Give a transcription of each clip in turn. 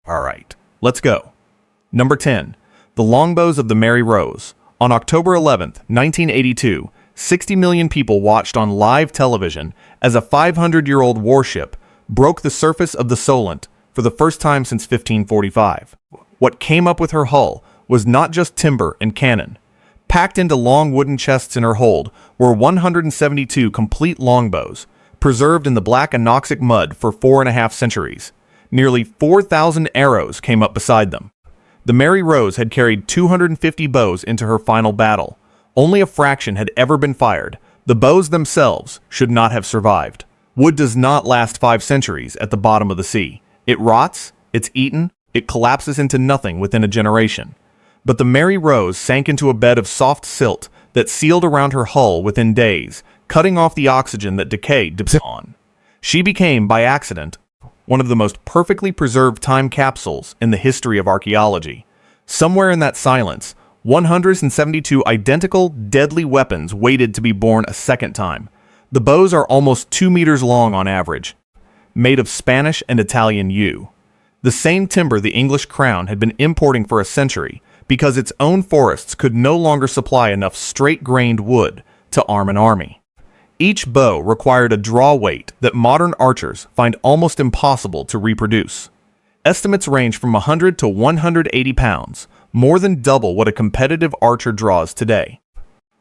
Alright, let's go. Number 10. The Longbows of the Meare Heath. On October 11th, 1982, 60 million people watched on live television as a 500-year-old warship broke the surface of the Solent for the first time since 1545. What came up with her hull was not just timber and cannon. Packed into long wooden chests in her hold were 172 complete longbows, preserved in the black anoxic mud for 4.5 centuries. Nearly 4,000 arrows came up beside them. The Meare Heath had carried 250 bows into her final battle. Only a fraction had ever been fired. The bows themselves should not have survived. Wood does not last 5 centuries at the bottom of the sea. It rots, it's eaten, it collapses into nothing within a generation. But the Meare Heath sank into a bed of soft silt that sealed around her hull within days, cutting off the oxygen that decay depends on. She became, by accident, one of the most perfectly preserved time capsules in the history of archaeology. Somewhere in that silence, 172 identical, deadly weapons waited to be born a second time. The bows are almost 2 meters long on average, made of Spanish and Italian yew. The same timber the English crown had been importing for a century because its own forests could no longer supply enough straight-grained wood to arm an army. Each bow required a draw weight that modern archers find almost impossible to reproduce. Estimates range from 100 to 180 pounds, more than double what a competitive archer draws today.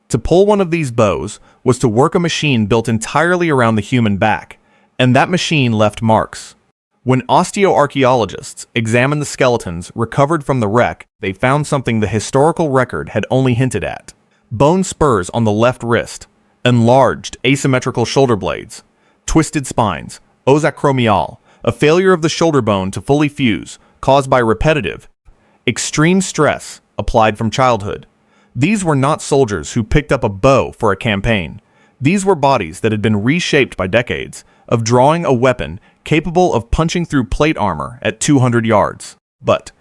To pull one of these bows was to work a machine built entirely around the human back, and that machine left marks. When osteoarchaeologists examined the skeletons recovered from the wreck, they found something the historical record had only hinted at: bone spurs on the left wrist, enlarged asymmetrical shoulder blades, twisted spines, os acromial, a failure of the shoulder bone to fully fuse caused by repetitive, extreme stress applied from childhood. These were not soldiers who picked up a bow for a campaign. These were bodies that had been reshaped by decades of drawing a weapon capable of punching through plate armor at 200 yards. But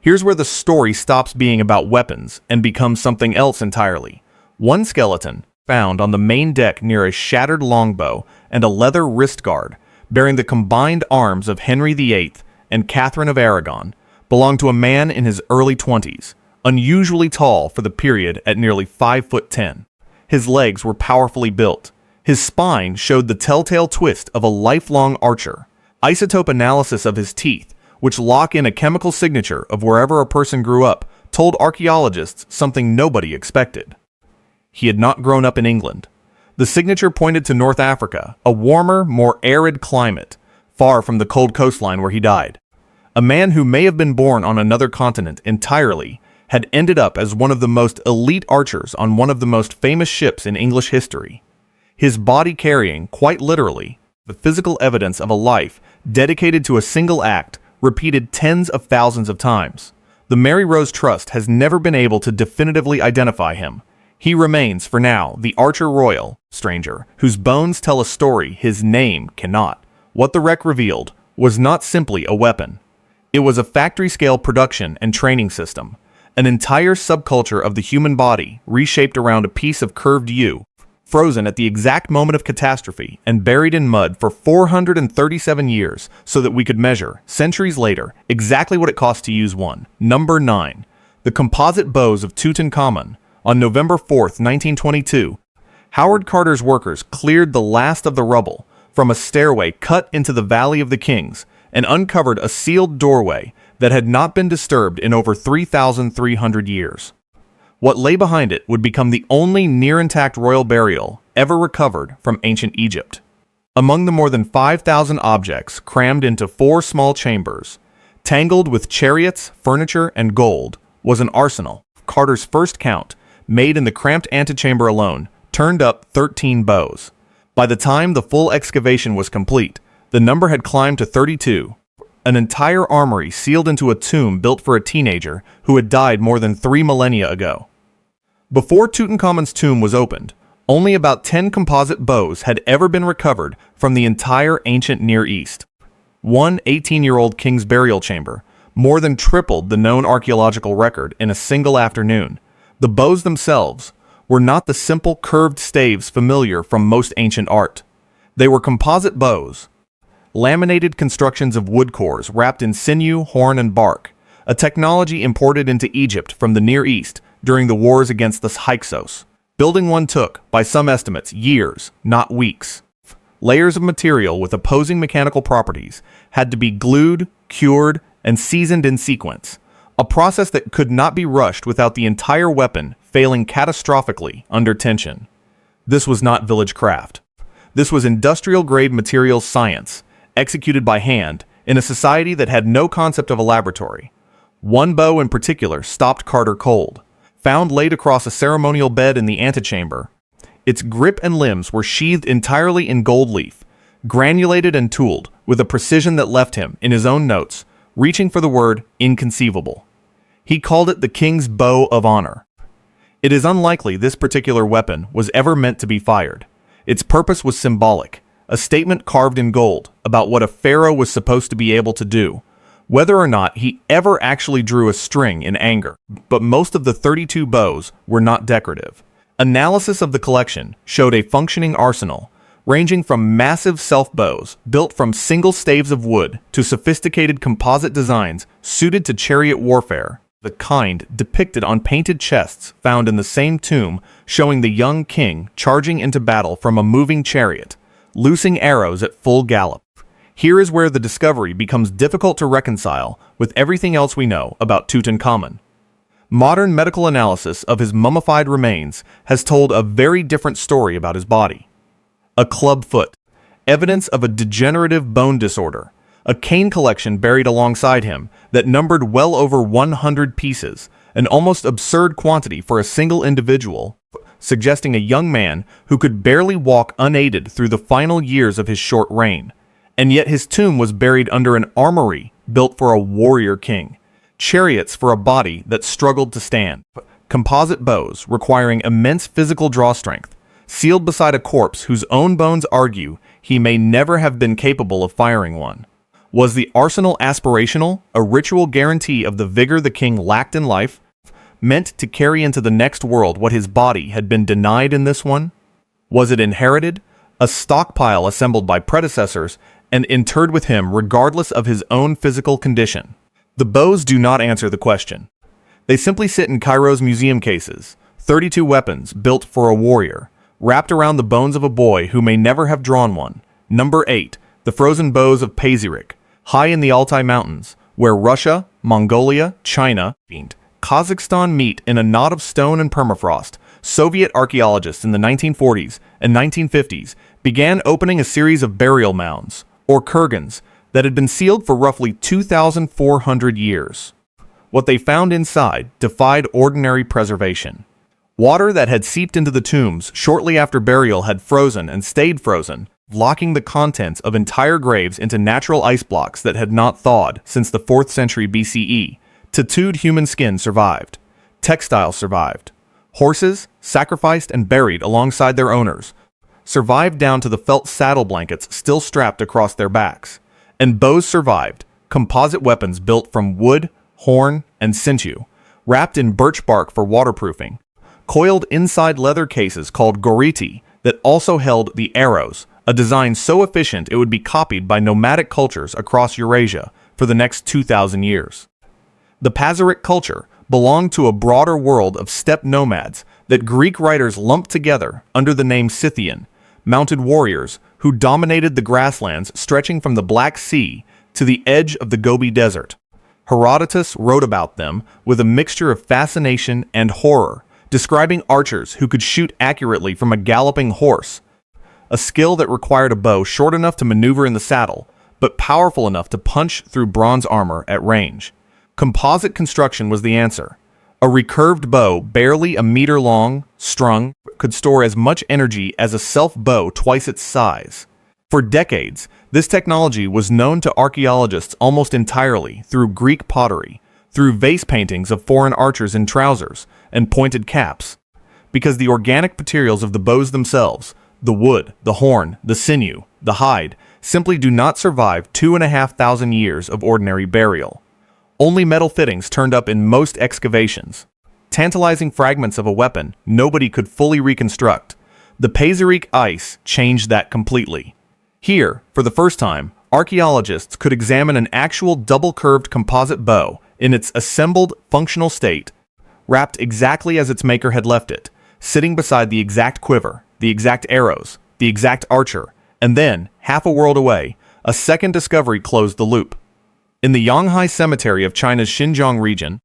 here's where the story stops being about weapons and becomes something else entirely. One skeleton, found on the main deck near a shattered longbow and a leather wrist guard bearing the combined arms of Henry VIII and Catherine of Aragon, belonged to a man in his early 20s, unusually tall for the period at nearly 5'10". His legs were powerfully built. His spine showed the telltale twist of a lifelong archer. Isotope analysis of his teeth, which lock in a chemical signature of wherever a person grew up, told archaeologists something nobody expected. He had not grown up in England. The signature pointed to North Africa, a warmer, more arid climate, far from the cold coastline where he died. A man who may have been born on another continent entirely had ended up as one of the most elite archers on one of the most famous ships in English history. His body carrying, quite literally, the physical evidence of a life dedicated to a single act, repeated tens of thousands of times. The Meare Heath Trust has never been able to definitively identify him. He remains, for now, the Archer Royal, stranger, whose bones tell a story his name cannot. What the wreck revealed was not simply a weapon. It was a factory-scale production and training system, an entire subculture of the human body reshaped around a piece of curved yew, frozen at the exact moment of catastrophe and buried in mud for 437 years so that we could measure, centuries later, exactly what it cost to use one. Number 9. The Composite Bows of Tutankhamun. On November 4, 1922, Howard Carter's workers cleared the last of the rubble from a stairway cut into the Valley of the Kings and uncovered a sealed doorway that had not been disturbed in over 3,300 years. What lay behind it would become the only near-intact royal burial ever recovered from ancient Egypt. Among the more than 5,000 objects crammed into 4 small chambers, tangled with chariots, furniture, and gold, was an arsenal. Carter's first count, made in the cramped antechamber alone, turned up 13 bows. By the time the full excavation was complete, the number had climbed to 32, an entire armory sealed into a tomb built for a teenager who had died more than 3 millennia ago. Before Tutankhamun's tomb was opened, only about 10 composite bows had ever been recovered from the entire ancient Near East. One 18-year-old king's burial chamber more than tripled the known archaeological record in a single afternoon. The bows themselves were not the simple curved staves familiar from most ancient art. They were composite bows, laminated constructions of wood cores wrapped in sinew, horn, and bark, a technology imported into Egypt from the Near East during the wars against the Hyksos. Building one took, by some estimates, years, not weeks. Layers of material with opposing mechanical properties had to be glued, cured, and seasoned in sequence, a process that could not be rushed without the entire weapon failing catastrophically under tension. This was not village craft. This was industrial-grade materials science, executed by hand, in a society that had no concept of a laboratory. One bow in particular stopped Carter cold. Found laid across a ceremonial bed in the antechamber, its grip and limbs were sheathed entirely in gold leaf, granulated and tooled with a precision that left him, in his own notes, reaching for the word inconceivable. He called it the King's Bow of Honor. It is unlikely this particular weapon was ever meant to be fired. Its purpose was symbolic, a statement carved in gold about what a pharaoh was supposed to be able to do, whether or not he ever actually drew a string in anger. But most of the 32 bows were not decorative. Analysis of the collection showed a functioning arsenal, ranging from massive self-bows built from single staves of wood to sophisticated composite designs suited to chariot warfare, the kind depicted on painted chests found in the same tomb showing the young king charging into battle from a moving chariot, loosing arrows at full gallop. Here is where the discovery becomes difficult to reconcile with everything else we know about Tutankhamun. Modern medical analysis of his mummified remains has told a very different story about his body. A club foot, evidence of a degenerative bone disorder, a cane collection buried alongside him that numbered well over 100 pieces, an almost absurd quantity for a single individual, suggesting a young man who could barely walk unaided through the final years of his short reign. And yet his tomb was buried under an armory built for a warrior king. Chariots for a body that struggled to stand. Composite bows requiring immense physical draw strength, sealed beside a corpse whose own bones argue he may never have been capable of firing one. Was the arsenal aspirational, a ritual guarantee of the vigor the king lacked in life, meant to carry into the next world what his body had been denied in this one? Was it inherited, a stockpile assembled by predecessors and interred with him regardless of his own physical condition? The bows do not answer the question. They simply sit in Cairo's museum cases, 32 weapons built for a warrior, wrapped around the bones of a boy who may never have drawn one. Number 8, the frozen bows of Pazyryk, high in the Altai Mountains, where Russia, Mongolia, China, and Kazakhstan meet in a knot of stone and permafrost. Soviet archaeologists in the 1940s and 1950s began opening a series of burial mounds, or kurgans, that had been sealed for roughly 2,400 years. What they found inside defied ordinary preservation. Water that had seeped into the tombs shortly after burial had frozen and stayed frozen, locking the contents of entire graves into natural ice blocks that had not thawed since the 4th century BCE. Tattooed human skin survived. Textiles survived. Horses, sacrificed and buried alongside their owners, survived down to the felt saddle blankets still strapped across their backs. And bows survived, composite weapons built from wood, horn, and sinew, wrapped in birch bark for waterproofing, coiled inside leather cases called goriti that also held the arrows, a design so efficient it would be copied by nomadic cultures across Eurasia for the next 2,000 years. The Pazyryk culture belonged to a broader world of steppe nomads that Greek writers lumped together under the name Scythian, mounted warriors who dominated the grasslands stretching from the Black Sea to the edge of the Gobi Desert. Herodotus wrote about them with a mixture of fascination and horror, describing archers who could shoot accurately from a galloping horse, a skill that required a bow short enough to maneuver in the saddle, but powerful enough to punch through bronze armor at range. Composite construction was the answer. A recurved bow, barely a meter long, strung, could store as much energy as a self-bow twice its size. For decades, this technology was known to archaeologists almost entirely through Greek pottery, through vase paintings of foreign archers in trousers and pointed caps, because the organic materials of the bows themselves, the wood, the horn, the sinew, the hide, simply do not survive 2,500 years of ordinary burial. Only metal fittings turned up in most excavations. Tantalizing fragments of a weapon nobody could fully reconstruct. The Pazyryk ice changed that completely. Here, for the first time, archaeologists could examine an actual double-curved composite bow in its assembled functional state, wrapped exactly as its maker had left it, sitting beside the exact quiver, the exact arrows, the exact archer, and then, half a world away, a second discovery closed the loop. In the Yonghai Cemetery of China's Xinjiang region,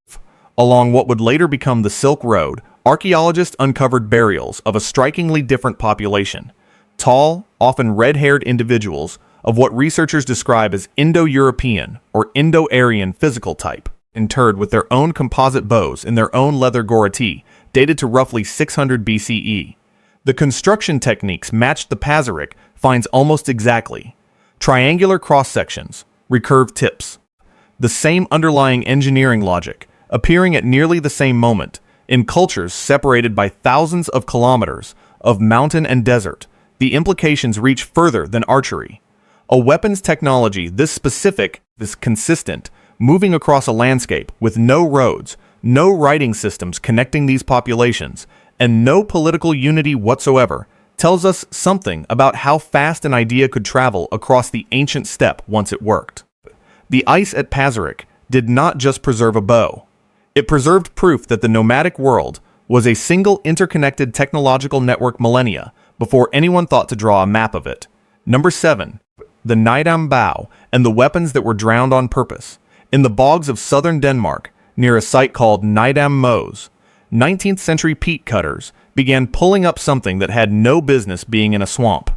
along what would later become the Silk Road, archaeologists uncovered burials of a strikingly different population. Tall, often red-haired individuals of what researchers describe as Indo-European or Indo-Aryan physical type, interred with their own composite bows in their own leather gorati, dated to roughly 600 BCE. The construction techniques matched the Pazyryk finds almost exactly. Triangular cross-sections, recurved tips. The same underlying engineering logic, appearing at nearly the same moment, in cultures separated by thousands of kilometers of mountain and desert. The implications reach further than archery. A weapons technology this specific, this consistent, moving across a landscape with no roads, no writing systems connecting these populations, and no political unity whatsoever, tells us something about how fast an idea could travel across the ancient steppe once it worked. The ice at Pazyryk did not just preserve a bow. It preserved proof that the nomadic world was a single interconnected technological network millennia before anyone thought to draw a map of it. Number 7. The Nydam bow and the weapons that were drowned on purpose. In the bogs of southern Denmark, near a site called Nydam Mows, 19th century peat cutters began pulling up something that had no business being in a swamp.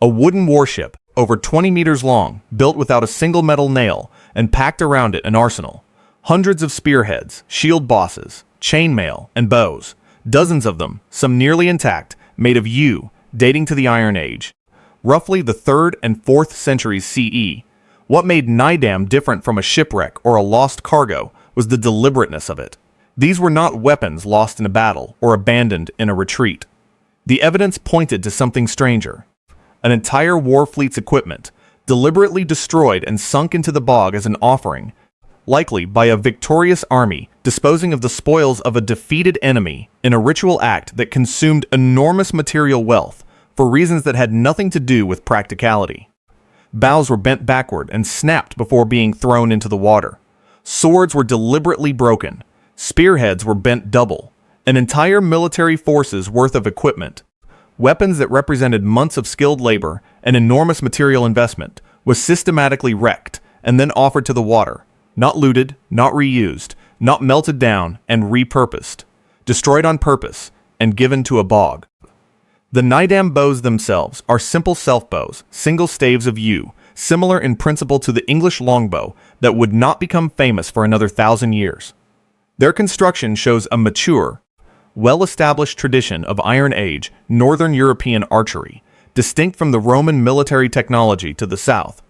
A wooden warship, over 20 meters long, built without a single metal nail, and packed around it an arsenal. Hundreds of spearheads, shield bosses, chainmail, and bows. Dozens of them, some nearly intact, made of yew, dating to the Iron Age. Roughly the 3rd and 4th centuries CE. What made Nydam different from a shipwreck or a lost cargo was the deliberateness of it. These were not weapons lost in a battle or abandoned in a retreat. The evidence pointed to something stranger. An entire war fleet's equipment, deliberately destroyed and sunk into the bog as an offering, likely by a victorious army disposing of the spoils of a defeated enemy in a ritual act that consumed enormous material wealth for reasons that had nothing to do with practicality. Bows were bent backward and snapped before being thrown into the water. Swords were deliberately broken. Spearheads were bent double. An entire military force's worth of equipment, weapons that represented months of skilled labor and enormous material investment, was systematically wrecked and then offered to the water, not looted, not reused, not melted down and repurposed, destroyed on purpose and given to a bog. The Nydam bows themselves are simple self-bows, single staves of yew, similar in principle to the English longbow that would not become famous for another 1,000 years. Their construction shows a mature, well-established tradition of Iron Age Northern European archery, distinct from the Roman military technology to the south,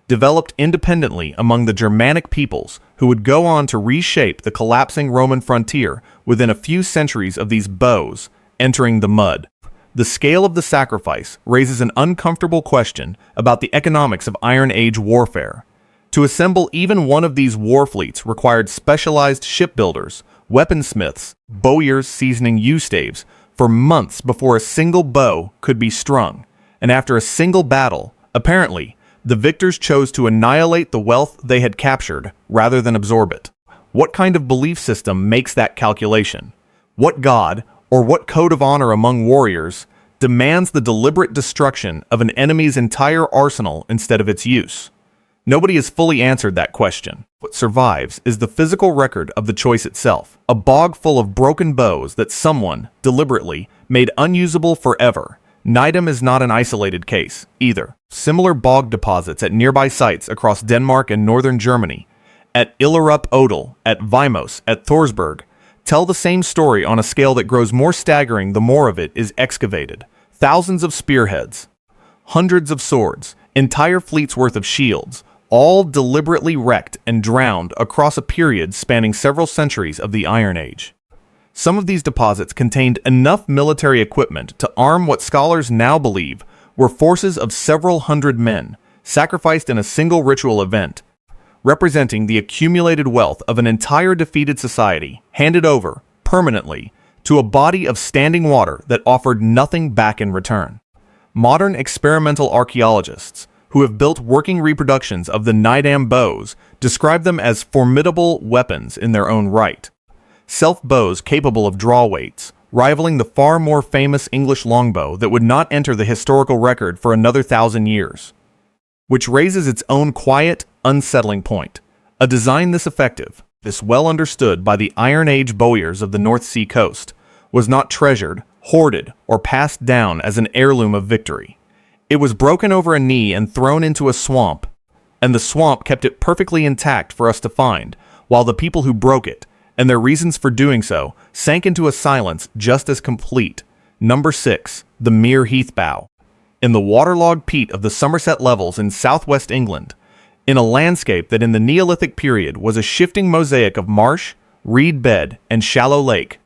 developed independently among the Germanic peoples who would go on to reshape the collapsing Roman frontier within a few centuries of these bows entering the mud. The scale of the sacrifice raises an uncomfortable question about the economics of Iron Age warfare. To assemble even one of these war fleets required specialized shipbuilders, weaponsmiths, bowyers seasoning yew staves for months before a single bow could be strung, and after a single battle, apparently, the victors chose to annihilate the wealth they had captured rather than absorb it. What kind of belief system makes that calculation? What god, or what code of honor among warriors, demands the deliberate destruction of an enemy's entire arsenal instead of its use? Nobody has fully answered that question. What survives is the physical record of the choice itself, a bog full of broken bows that someone, deliberately, made unusable forever. Nydam is not an isolated case, either. Similar bog deposits at nearby sites across Denmark and northern Germany, at Illerup Odel, at Vimos, at Thorsberg, tell the same story on a scale that grows more staggering the more of it is excavated. Thousands of spearheads, hundreds of swords, entire fleets worth of shields, all deliberately wrecked and drowned across a period spanning several centuries of the Iron Age. Some of these deposits contained enough military equipment to arm what scholars now believe were forces of several hundred men, sacrificed in a single ritual event, representing the accumulated wealth of an entire defeated society, handed over, permanently, to a body of standing water that offered nothing back in return. Modern experimental archaeologists, who have built working reproductions of the Nydam bows, describe them as formidable weapons in their own right. Self-bows capable of draw weights, rivaling the far more famous English longbow that would not enter the historical record for another 1,000 years. Which raises its own quiet, unsettling point. A design this effective, this well understood by the Iron Age bowyers of the North Sea coast, was not treasured, hoarded, or passed down as an heirloom of victory. It was broken over a knee and thrown into a swamp, and the swamp kept it perfectly intact for us to find, while the people who broke it, and their reasons for doing so, sank into a silence just as complete. Number 6. The Meare Heath Bow. In the waterlogged peat of the Somerset Levels in southwest England, in a landscape that in the Neolithic period was a shifting mosaic of marsh, reed bed, and shallow lake,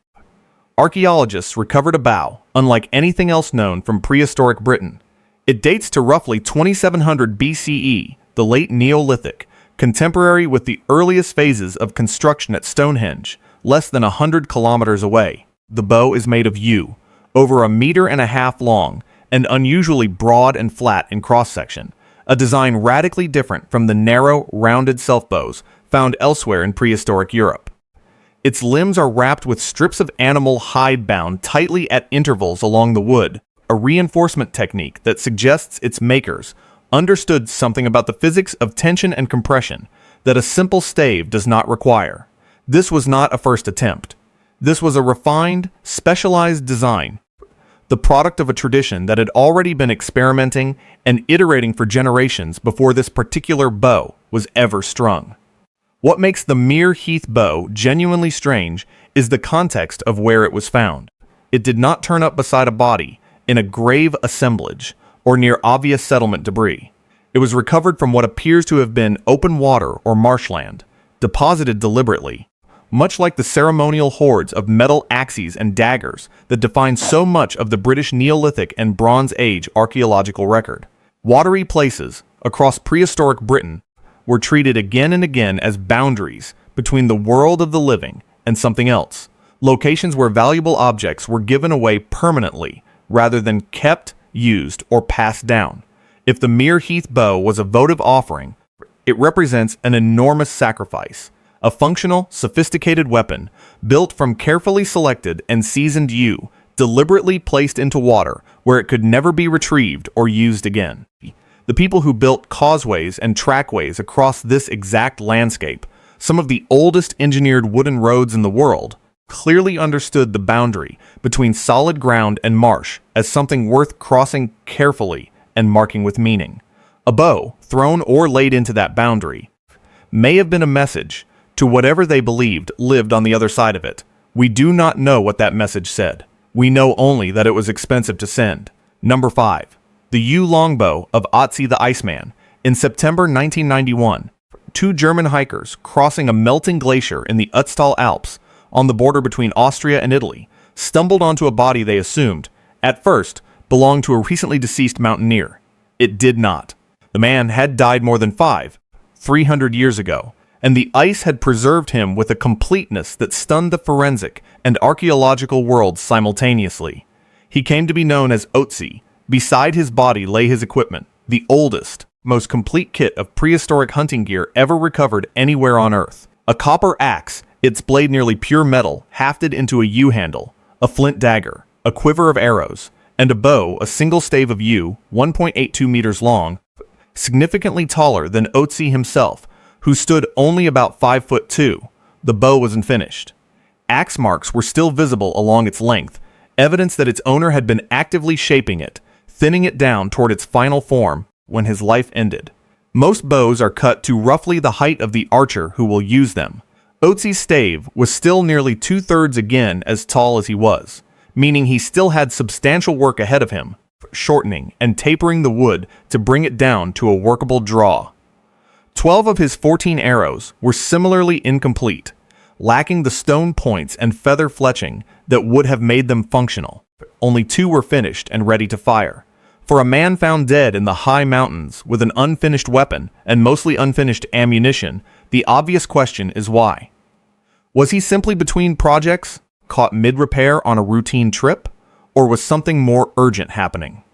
archaeologists recovered a bow, unlike anything else known from prehistoric Britain. It dates to roughly 2700 BCE, the late Neolithic, contemporary with the earliest phases of construction at Stonehenge, less than 100 kilometers away. The bow is made of yew, over 1.5 meters long, and unusually broad and flat in cross-section, a design radically different from the narrow, rounded self-bows found elsewhere in prehistoric Europe. Its limbs are wrapped with strips of animal hide bound tightly at intervals along the wood, a reinforcement technique that suggests its makers understood something about the physics of tension and compression that a simple stave does not require. This was not a first attempt. This was a refined, specialized design, the product of a tradition that had already been experimenting and iterating for generations before this particular bow was ever strung. What makes the Meare Heath Bow genuinely strange is the context of where it was found. It did not turn up beside a body, in a grave assemblage, or near obvious settlement debris. It was recovered from what appears to have been open water or marshland, deposited deliberately, much like the ceremonial hoards of metal axes and daggers that define so much of the British Neolithic and Bronze Age archaeological record. Watery places across prehistoric Britain were treated again and again as boundaries between the world of the living and something else, locations where valuable objects were given away permanently rather than kept, used, or passed down. If the Meare Heath Bow was a votive offering, it represents an enormous sacrifice, a functional, sophisticated weapon built from carefully selected and seasoned yew, deliberately placed into water where it could never be retrieved or used again. The people who built causeways and trackways across this exact landscape, some of the oldest engineered wooden roads in the world, clearly understood the boundary between solid ground and marsh as something worth crossing carefully and marking with meaning. A bow, thrown or laid into that boundary, may have been a message to whatever they believed lived on the other side of it. We do not know what that message said. We know only that it was expensive to send. Number 5. The yew longbow of Ötzi the Iceman. In September 1991, 2 German hikers crossing a melting glacier in the Ötztal Alps on the border between Austria and Italy stumbled onto a body they assumed, at first, belonged to a recently deceased mountaineer. It did not. The man had died more than 300 years ago, and the ice had preserved him with a completeness that stunned the forensic and archaeological worlds simultaneously. He came to be known as Ötzi. Beside his body lay his equipment, the oldest, most complete kit of prehistoric hunting gear ever recovered anywhere on Earth. A copper axe, its blade nearly pure metal, hafted into a yew handle, a flint dagger, a quiver of arrows, and a bow, a single stave of yew, 1.82 meters long, significantly taller than Ötzi himself, who stood only about 5'2". The bow wasn't finished. Axe marks were still visible along its length, evidence that its owner had been actively shaping it, thinning it down toward its final form when his life ended. Most bows are cut to roughly the height of the archer who will use them. Ötzi's stave was still nearly 2/3 again as tall as he was, meaning he still had substantial work ahead of him, shortening and tapering the wood to bring it down to a workable draw. 12 of his 14 arrows were similarly incomplete, lacking the stone points and feather fletching that would have made them functional. Only 2 were finished and ready to fire. For a man found dead in the high mountains with an unfinished weapon and mostly unfinished ammunition, the obvious question is why. Was he simply between projects, caught mid-repair on a routine trip, or was something more urgent happening?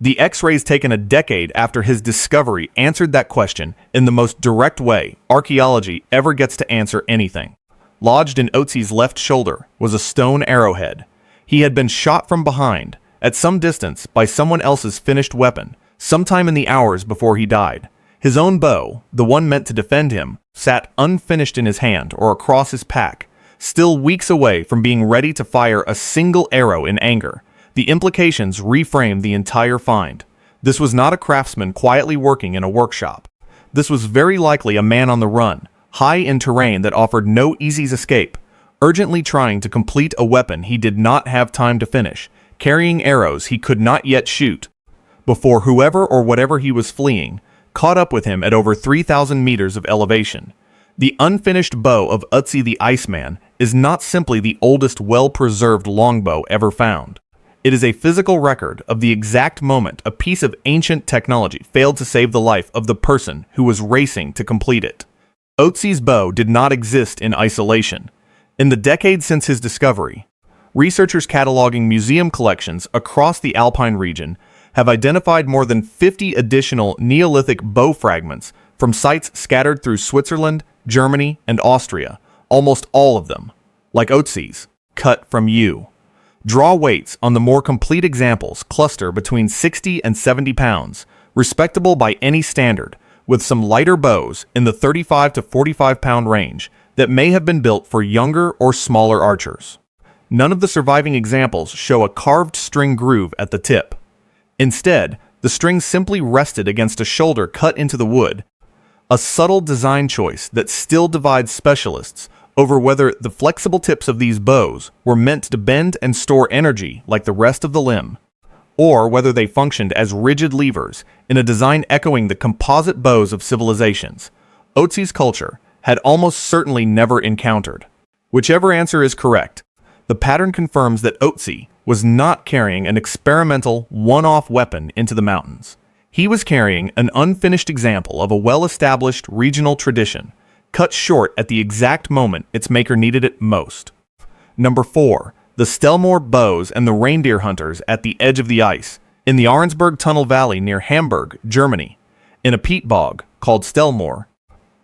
The X-rays taken a decade after his discovery answered that question in the most direct way archaeology ever gets to answer anything. Lodged in Ötzi's left shoulder was a stone arrowhead. He had been shot from behind, at some distance, by someone else's finished weapon, sometime in the hours before he died. His own bow, the one meant to defend him, sat unfinished in his hand or across his pack, still weeks away from being ready to fire a single arrow in anger. The implications reframed the entire find. This was not a craftsman quietly working in a workshop. This was very likely a man on the run, high in terrain that offered no easy escape, urgently trying to complete a weapon he did not have time to finish, carrying arrows he could not yet shoot, before whoever or whatever he was fleeing caught up with him at over 3,000 meters of elevation. The unfinished bow of Ötzi the Iceman is not simply the oldest well-preserved longbow ever found. It is a physical record of the exact moment a piece of ancient technology failed to save the life of the person who was racing to complete it. Ötzi's bow did not exist in isolation. In the decades since his discovery, researchers cataloging museum collections across the Alpine region have identified more than 50 additional Neolithic bow fragments from sites scattered through Switzerland, Germany, and Austria, almost all of them, like Ötzi's, cut from yew. Draw weights on the more complete examples cluster between 60 and 70 pounds, respectable by any standard, with some lighter bows in the 35 to 45 pound range that may have been built for younger or smaller archers. None of the surviving examples show a carved string groove at the tip. Instead, the string simply rested against a shoulder cut into the wood, a subtle design choice that still divides specialists over whether the flexible tips of these bows were meant to bend and store energy like the rest of the limb, or whether they functioned as rigid levers in a design echoing the composite bows of civilizations Ötzi's culture had almost certainly never encountered. Whichever answer is correct, the pattern confirms that Ötzi was not carrying an experimental, one-off weapon into the mountains. He was carrying an unfinished example of a well-established regional tradition, cut short at the exact moment its maker needed it most. Number 4. The Stellmoor bows and the reindeer hunters at the edge of the ice, in the Arnsberg Tunnel Valley near Hamburg, Germany, in a peat bog called Stellmoor.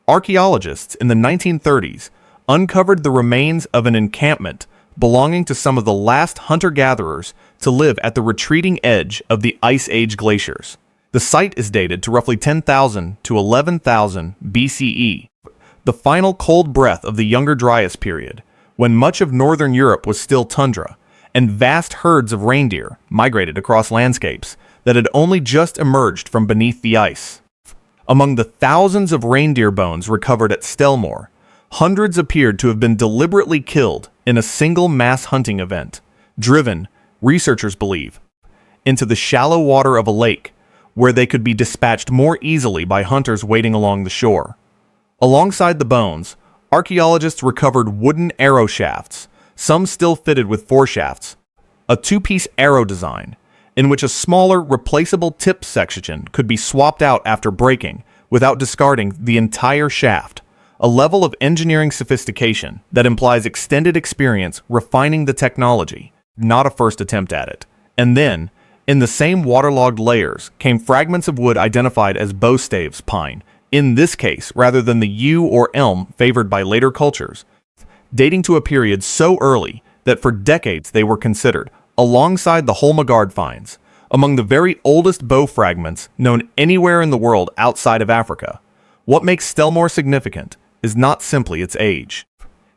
Archaeologists in the 1930s uncovered the remains of an encampment belonging to some of the last hunter-gatherers to live at the retreating edge of the Ice Age glaciers. The site is dated to roughly 10,000 to 11,000 BCE, the final cold breath of the Younger Dryas period, when much of northern Europe was still tundra, and vast herds of reindeer migrated across landscapes that had only just emerged from beneath the ice. Among the thousands of reindeer bones recovered at Stellmoor, hundreds appeared to have been deliberately killed in a single mass hunting event, driven, researchers believe, into the shallow water of a lake, where they could be dispatched more easily by hunters waiting along the shore. Alongside the bones, archaeologists recovered wooden arrow shafts, some still fitted with foreshafts, a two-piece arrow design, in which a smaller, replaceable tip section could be swapped out after breaking without discarding the entire shaft, a level of engineering sophistication that implies extended experience refining the technology, not a first attempt at it. And then, in the same waterlogged layers, came fragments of wood identified as bow staves pine, in this case rather than the yew or elm favored by later cultures, dating to a period so early that for decades they were considered, alongside the Holmegaard finds, among the very oldest bow fragments known anywhere in the world outside of Africa. What makes Stellmoor significant is not simply its age.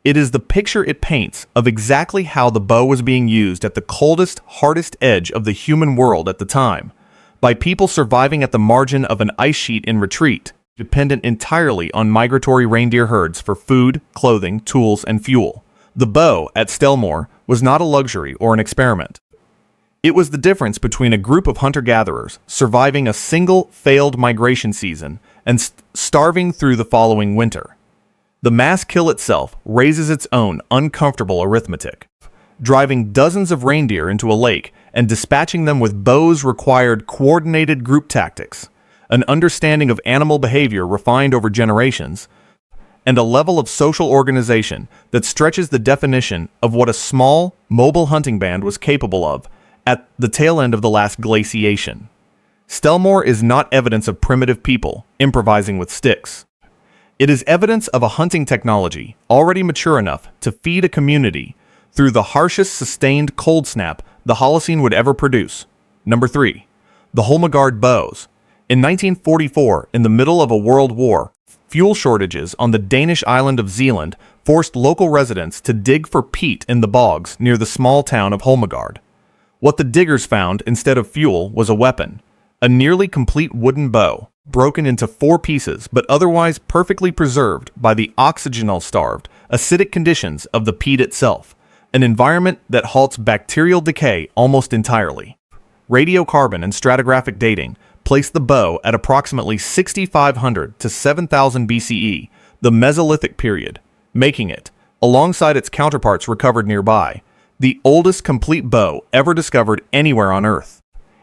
It is the picture it paints of exactly how the bow was being used at the coldest, hardest edge of the human world at the time, by people surviving at the margin of an ice sheet in retreat, dependent entirely on migratory reindeer herds for food, clothing, tools, and fuel. The bow at Stellmoor was not a luxury or an experiment. It was the difference between a group of hunter-gatherers surviving a single failed migration season and starving through the following winter. The mass kill itself raises its own uncomfortable arithmetic. Driving dozens of reindeer into a lake and dispatching them with bows required coordinated group tactics, an understanding of animal behavior refined over generations, and a level of social organization that stretches the definition of what a small, mobile hunting band was capable of at the tail end of the last glaciation. Stellmoor is not evidence of primitive people improvising with sticks. It is evidence of a hunting technology already mature enough to feed a community through the harshest sustained cold snap the Holocene would ever produce. Number 3. The Holmegaard Bows. In 1944, in the middle of a world war, fuel shortages on the Danish island of Zealand forced local residents to dig for peat in the bogs near the small town of Holmegaard. What the diggers found instead of fuel was a weapon, a nearly complete wooden bow, broken into 4 pieces but otherwise perfectly preserved by the oxygenal-starved, acidic conditions of the peat itself, an environment that halts bacterial decay almost entirely. Radiocarbon and stratigraphic dating place the bow at approximately 6,500 to 7,000 BCE, the Mesolithic period, making it, alongside its counterparts recovered nearby, the oldest complete bow ever discovered anywhere on Earth.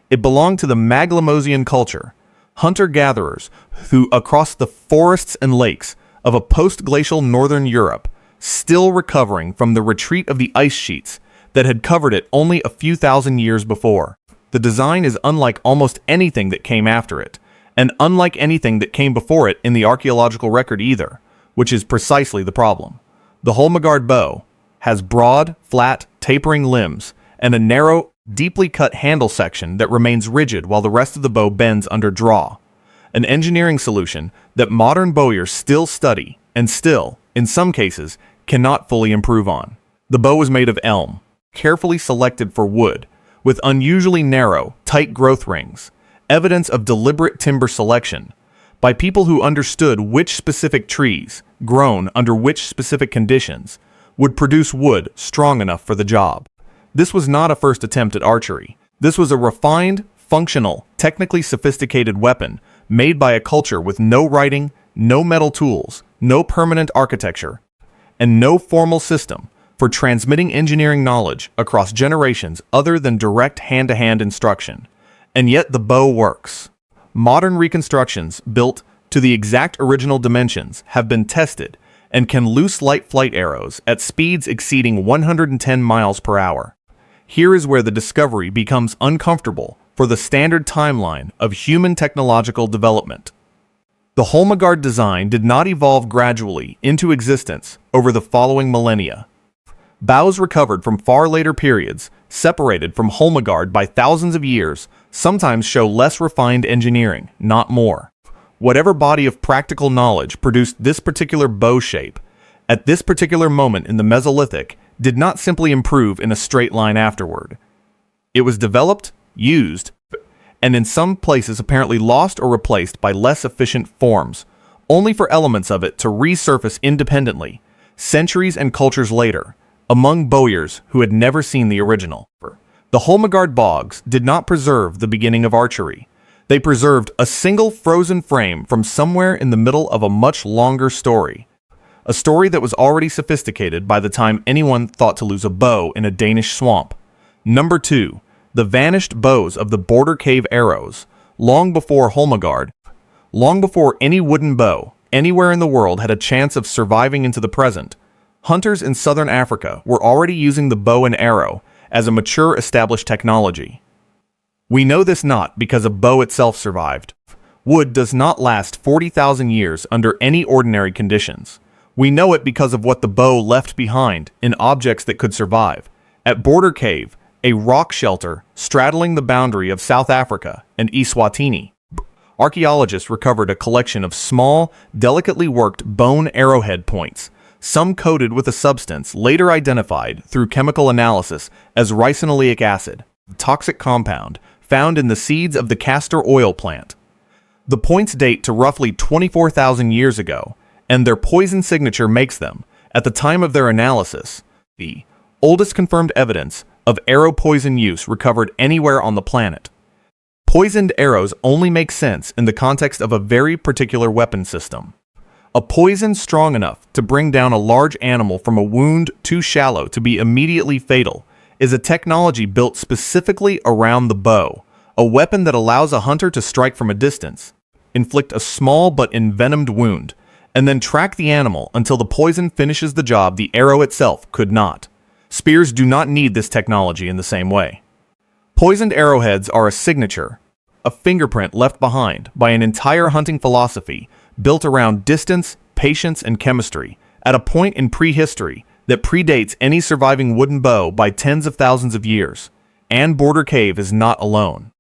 It belonged to the Maglemosian culture, hunter-gatherers who, across the forests and lakes of a post-glacial northern Europe, still recovering from the retreat of the ice sheets that had covered it only a few thousand years before. The design is unlike almost anything that came after it, and unlike anything that came before it in the archaeological record either, which is precisely the problem. The Holmegaard bow has broad, flat, tapering limbs and a narrow, deeply cut handle section that remains rigid while the rest of the bow bends under draw, an engineering solution that modern bowyers still study and still, in some cases, cannot fully improve on. The bow was made of elm, carefully selected for wood, with unusually narrow, tight growth rings, evidence of deliberate timber selection, by people who understood which specific trees, grown under which specific conditions, would produce wood strong enough for the job. This was not a first attempt at archery. This was a refined, functional, technically sophisticated weapon made by a culture with no writing, no metal tools, no permanent architecture, and no formal system for transmitting engineering knowledge across generations other than direct hand-to-hand instruction. And yet the bow works. Modern reconstructions built to the exact original dimensions have been tested and can loose light flight arrows at speeds exceeding 110 miles per hour. Here is where the discovery becomes uncomfortable for the standard timeline of human technological development. The Holmegaard design did not evolve gradually into existence over the following millennia. Bows recovered from far later periods, separated from Holmegaard by thousands of years, sometimes show less refined engineering, not more. Whatever body of practical knowledge produced this particular bow shape, at this particular moment in the Mesolithic, did not simply improve in a straight line afterward. It was developed, used, and in some places apparently lost or replaced by less efficient forms, only for elements of it to resurface independently, centuries and cultures later, among bowyers who had never seen the original. The Holmegaard bogs did not preserve the beginning of archery. They preserved a single frozen frame from somewhere in the middle of a much longer story. A story that was already sophisticated by the time anyone thought to lose a bow in a Danish swamp. Number 2. The vanished bows of the border cave arrows. Long before Holmegaard, long before any wooden bow anywhere in the world had a chance of surviving into the present, hunters in southern Africa were already using the bow and arrow as a mature established technology. We know this not because a bow itself survived. Wood does not last 40,000 years under any ordinary conditions. We know it because of what the bow left behind in objects that could survive. At Border Cave, a rock shelter straddling the boundary of South Africa and Eswatini, archaeologists recovered a collection of small, delicately worked bone arrowhead points, some coated with a substance later identified through chemical analysis as ricinoleic acid, a toxic compound found in the seeds of the castor oil plant. The points date to roughly 24,000 years ago, and their poison signature makes them, at the time of their analysis, the oldest confirmed evidence of arrow poison use recovered anywhere on the planet. Poisoned arrows only make sense in the context of a very particular weapon system. A poison strong enough to bring down a large animal from a wound too shallow to be immediately fatal is a technology built specifically around the bow, a weapon that allows a hunter to strike from a distance, inflict a small but envenomed wound, and then track the animal until the poison finishes the job the arrow itself could not. Spears do not need this technology in the same way. Poisoned arrowheads are a signature, a fingerprint left behind by an entire hunting philosophy built around distance, patience, and chemistry, at a point in prehistory that predates any surviving wooden bow by tens of thousands of years. And Border Cave is not alone.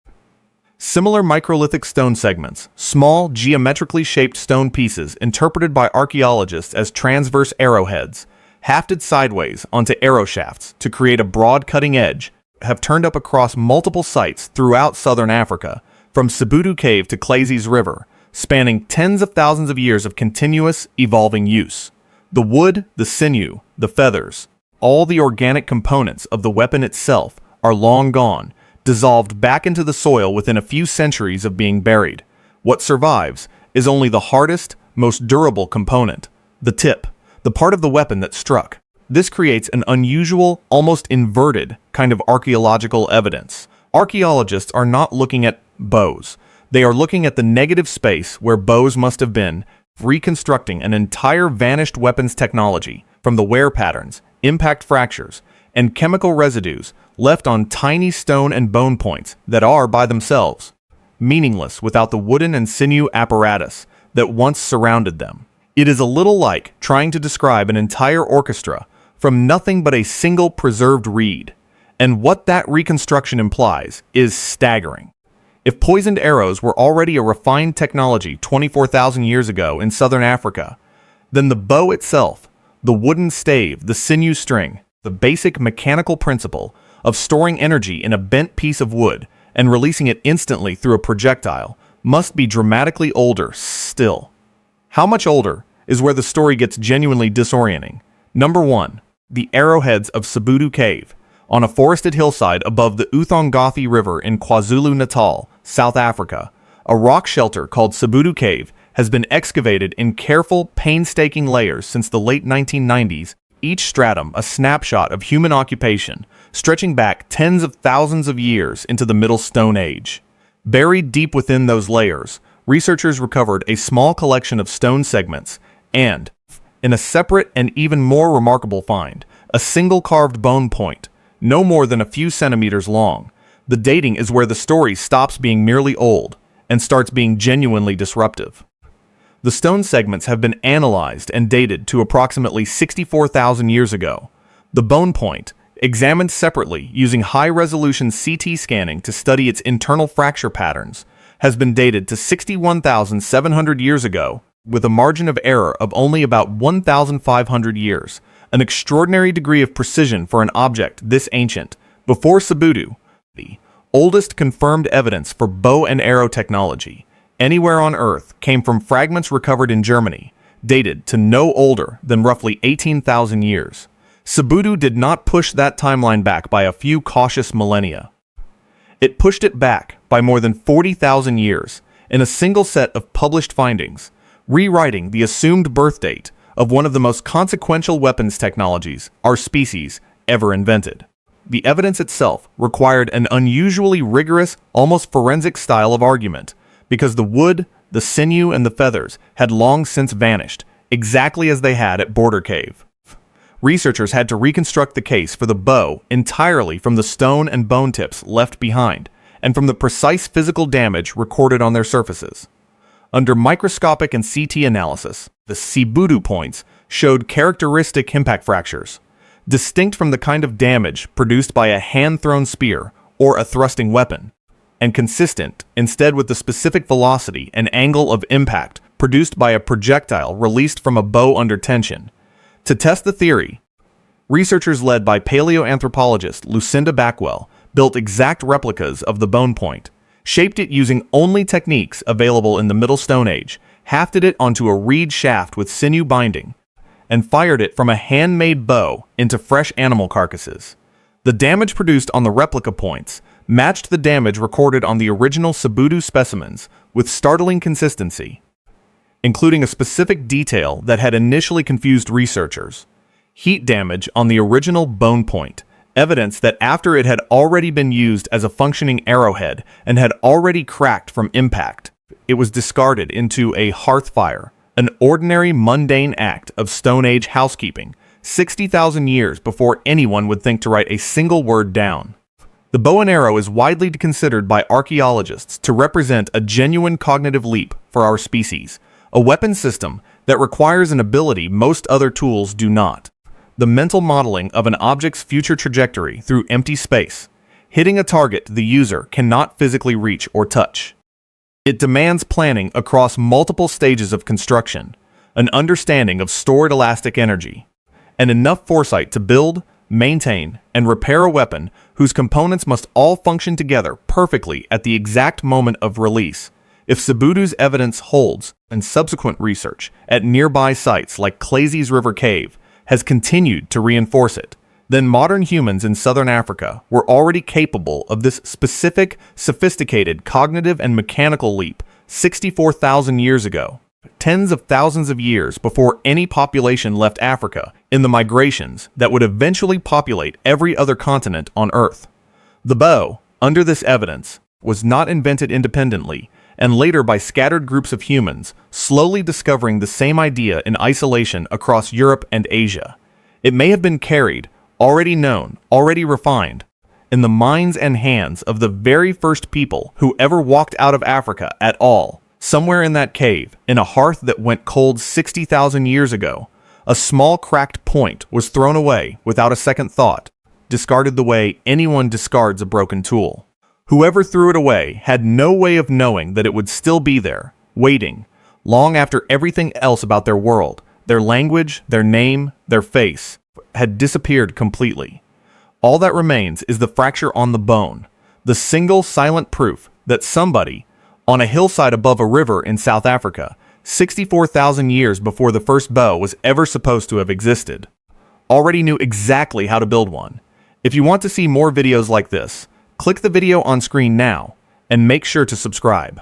Similar microlithic stone segments, small, geometrically shaped stone pieces interpreted by archaeologists as transverse arrowheads, hafted sideways onto arrow shafts to create a broad cutting edge, have turned up across multiple sites throughout southern Africa, from Sibudu Cave to Clay's River, spanning tens of thousands of years of continuous, evolving use. The wood, the sinew, the feathers, all the organic components of the weapon itself are long gone, dissolved back into the soil within a few centuries of being buried. What survives is only the hardest, most durable component, the tip, the part of the weapon that struck. This creates an unusual, almost inverted kind of archaeological evidence. Archaeologists are not looking at bows. They are looking at the negative space where bows must have been, reconstructing an entire vanished weapons technology from the wear patterns, impact fractures, and chemical residues left on tiny stone and bone points that are, by themselves, meaningless without the wooden and sinew apparatus that once surrounded them. It is a little like trying to describe an entire orchestra from nothing but a single preserved reed, and what that reconstruction implies is staggering. If poisoned arrows were already a refined technology 24,000 years ago in southern Africa, then the bow itself, the wooden stave, the sinew string, the basic mechanical principle of storing energy in a bent piece of wood and releasing it instantly through a projectile, must be dramatically older still. How much older is where the story gets genuinely disorienting. Number 1. The Arrowheads of Sibudu Cave, on a forested hillside above the Uthongathi River in KwaZulu-Natal, South Africa. A rock shelter called Sibudu Cave has been excavated in careful, painstaking layers since the late 1990s, each stratum a snapshot of human occupation, stretching back tens of thousands of years into the Middle Stone Age. Buried deep within those layers, researchers recovered a small collection of stone segments and, in a separate and even more remarkable find, a single carved bone point, no more than a few centimeters long. The dating is where the story stops being merely old and starts being genuinely disruptive. The stone segments have been analyzed and dated to approximately 64,000 years ago. The bone point, examined separately using high-resolution CT scanning to study its internal fracture patterns, has been dated to 61,700 years ago, with a margin of error of only about 1,500 years, an extraordinary degree of precision for an object this ancient. Before Sibudu, the oldest confirmed evidence for bow and arrow technology anywhere on Earth came from fragments recovered in Germany, dated to no older than roughly 18,000 years. Sibudu did not push that timeline back by a few cautious millennia. It pushed it back by more than 40,000 years in a single set of published findings, rewriting the assumed birth date of one of the most consequential weapons technologies our species ever invented. The evidence itself required an unusually rigorous, almost forensic style of argument, because the wood, the sinew, and the feathers had long since vanished, exactly as they had at Border Cave. Researchers had to reconstruct the case for the bow entirely from the stone and bone tips left behind, and from the precise physical damage recorded on their surfaces. Under microscopic and CT analysis, the Sibudu points showed characteristic impact fractures, distinct from the kind of damage produced by a hand-thrown spear or a thrusting weapon, and consistent instead with the specific velocity and angle of impact produced by a projectile released from a bow under tension. To test the theory, researchers led by paleoanthropologist Lucinda Backwell built exact replicas of the bone point, shaped it using only techniques available in the Middle Stone Age, hafted it onto a reed shaft with sinew binding, and fired it from a handmade bow into fresh animal carcasses. The damage produced on the replica points matched the damage recorded on the original Sibudu specimens with startling consistency, including a specific detail that had initially confused researchers: heat damage on the original bone point, evidence that after it had already been used as a functioning arrowhead and had already cracked from impact, it was discarded into a hearth fire, an ordinary mundane act of Stone Age housekeeping, 60,000 years before anyone would think to write a single word down. The bow and arrow is widely considered by archaeologists to represent a genuine cognitive leap for our species, a weapon system that requires an ability most other tools do not. The mental modeling of an object's future trajectory through empty space, hitting a target the user cannot physically reach or touch. It demands planning across multiple stages of construction, an understanding of stored elastic energy, and enough foresight to build, maintain, and repair a weapon whose components must all function together perfectly at the exact moment of release. If Sibudu's evidence holds, and subsequent research at nearby sites like Clay's River Cave has continued to reinforce it, then modern humans in southern Africa were already capable of this specific, sophisticated cognitive and mechanical leap 64,000 years ago, tens of thousands of years before any population left Africa in the migrations that would eventually populate every other continent on Earth. The bow, under this evidence, was not invented independently, and later by scattered groups of humans, slowly discovering the same idea in isolation across Europe and Asia. It may have been carried, already known, already refined, in the minds and hands of the very first people who ever walked out of Africa at all. Somewhere in that cave, in a hearth that went cold 60,000 years ago, a small cracked point was thrown away without a second thought, discarded the way anyone discards a broken tool. Whoever threw it away had no way of knowing that it would still be there, waiting, long after everything else about their world, their language, their name, their face, had disappeared completely. All that remains is the fracture on the bone, the single silent proof that somebody, on a hillside above a river in South Africa, 64,000 years before the first bow was ever supposed to have existed, already knew exactly how to build one. If you want to see more videos like this, click the video on screen now and make sure to subscribe.